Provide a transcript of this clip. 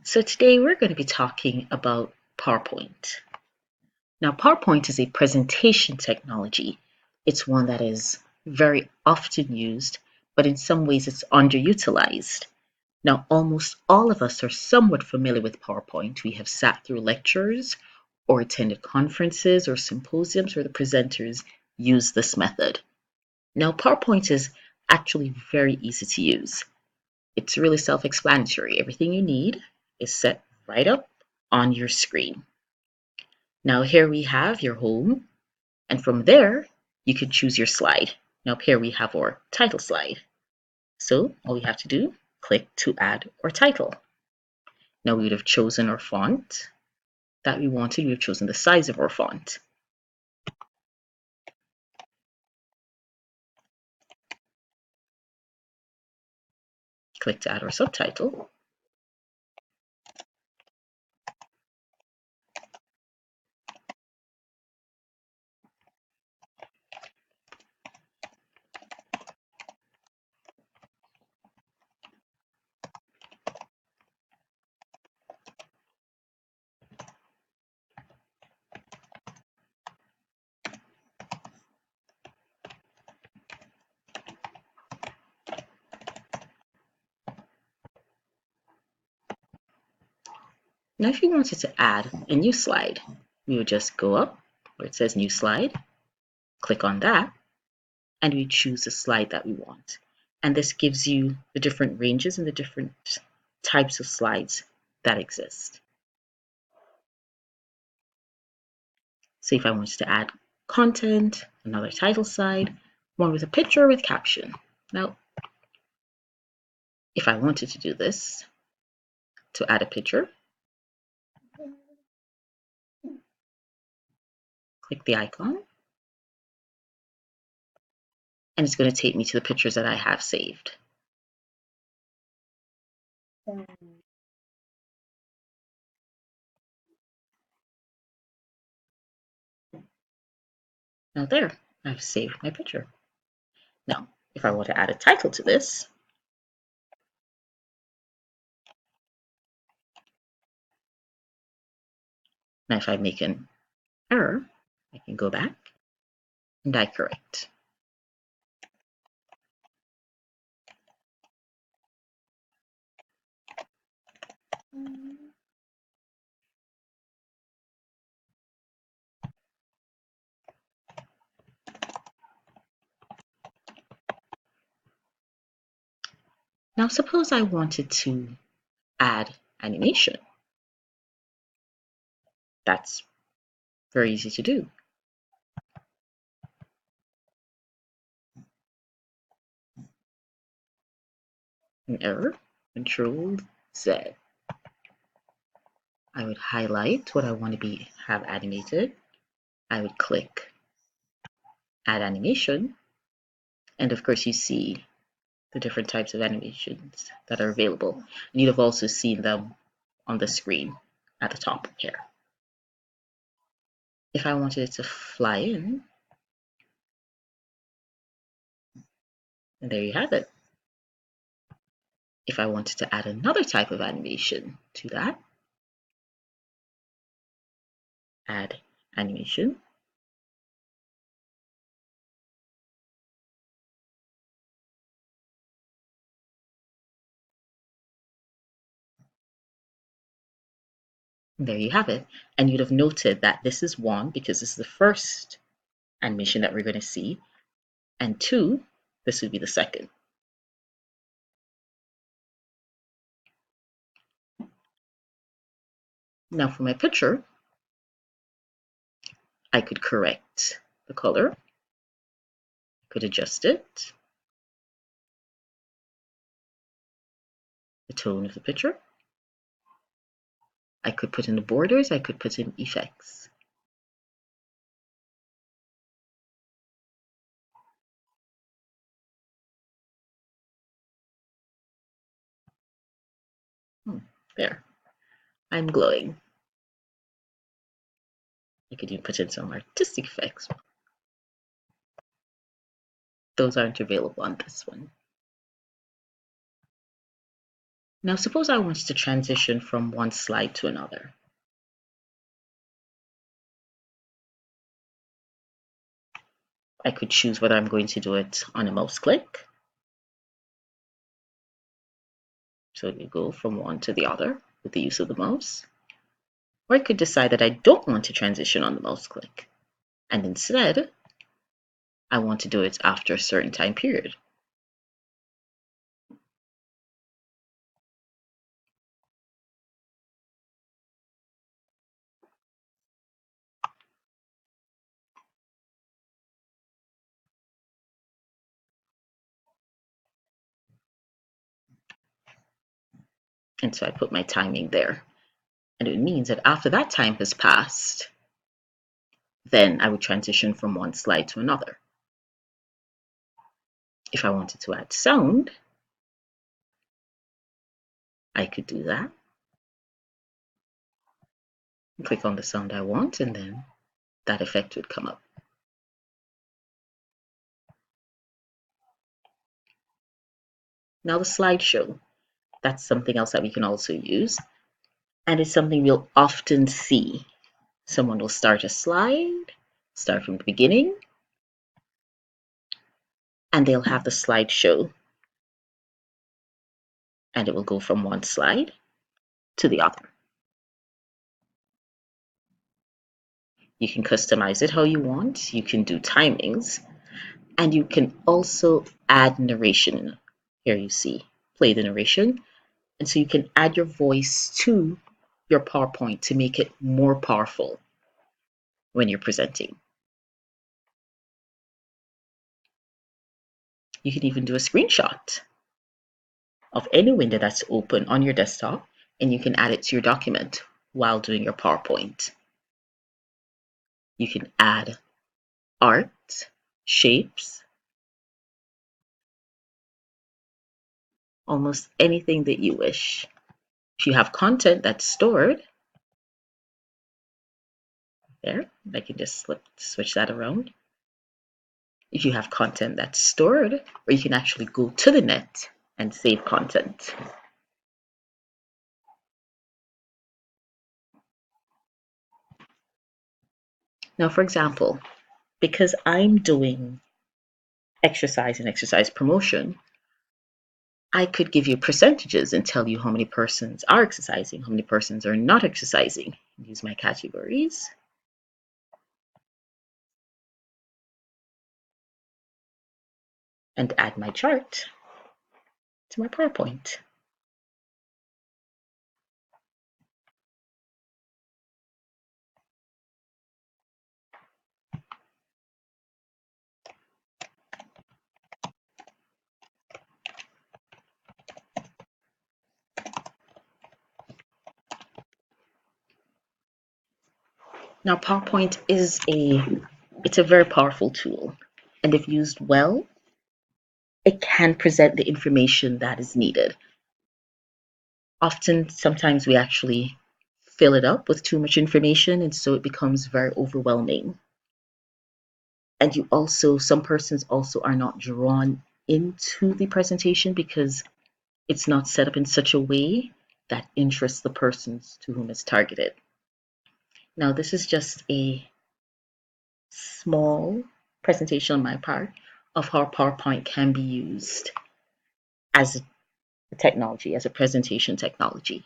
So today we're going to be talking about PowerPoint. Now, PowerPoint is a presentation technology. It's one that is very often used, but in some ways it's underutilized. Now, almost all of us are somewhat familiar with PowerPoint. We have sat through lectures or attended conferences or symposiums where the presenters use this method. Now, PowerPoint is actually very easy to use. It's really self-explanatory. Everything you need is set right up on your screen. Now here we have your home, and from there you can choose your slide. Now up here we have our title slide. So all we have to do, click to add our title. Now we would have chosen our font that we wanted. We have chosen the size of our font. Click to add our subtitle. Now if you wanted to add a new slide, we would just go up where it says new slide, click on that, and we choose the slide that we want. And this gives you the different ranges and the different types of slides that exist. So if I wanted to add content, another title slide, one with a picture with caption. Now, if I wanted to do this, to add a picture, click the icon, and it's going to take me to the pictures that I have saved. Now there, I've saved my picture. Now, if I want to add a title to this, now if I make an error, I can go back and I correct. Now suppose I wanted to add animation. That's very easy to do. An error, Control Z. I would highlight what I want to have animated. I would click add animation, and of course you see the different types of animations that are available. And you'd have also seen them on the screen at the top here. If I wanted it to fly in, and there you have it. If I wanted to add another type of animation to that, add animation. And there you have it. And you'd have noted that this is one, because this is the first animation that we're going to see, and two, this would be the second. Now for my picture, I could correct the color, I could adjust it, the tone of the picture, I could put in the borders, I could put in effects. There, I'm glowing. I could even put in some artistic effects. Those aren't available on this one. Now, suppose I want to transition from one slide to another. I could choose whether I'm going to do it on a mouse click. So you go from one to the other with the use of the mouse. Or I could decide that I don't want to transition on the mouse click, and instead, I want to do it after a certain time period. And so I put my timing there. And it means that after that time has passed, then I would transition from one slide to another. If I wanted to add sound, I could do that. Click on the sound I want, and then that effect would come up. Now the slideshow, that's something else that we can also use. And it's something we'll often see. Someone will start a slide, start from the beginning, and they'll have the slideshow. And it will go from one slide to the other. You can customize it how you want. You can do timings, and you can also add narration. Here you see, play the narration. And so you can add your voice to your PowerPoint to make it more powerful when you're presenting. You can even do a screenshot of any window that's open on your desktop, and you can add it to your document while doing your PowerPoint. You can add art, shapes, almost anything that you wish. If you have content that's stored, there, I can just switch that around. If you have content that's stored, or you can actually go to the net and save content. Now, for example, because I'm doing exercise and exercise promotion, I could give you percentages and tell you how many persons are exercising, how many persons are not exercising. Use my categories. And add my chart to my PowerPoint. Now, PowerPoint is it's a very powerful tool, and if used well, it can present the information that is needed. Often, sometimes we actually fill it up with too much information, and so it becomes very overwhelming. And some persons also are not drawn into the presentation because it's not set up in such a way that interests the persons to whom it's targeted. Now, this is just a small presentation on my part of how PowerPoint can be used as a technology, as a presentation technology.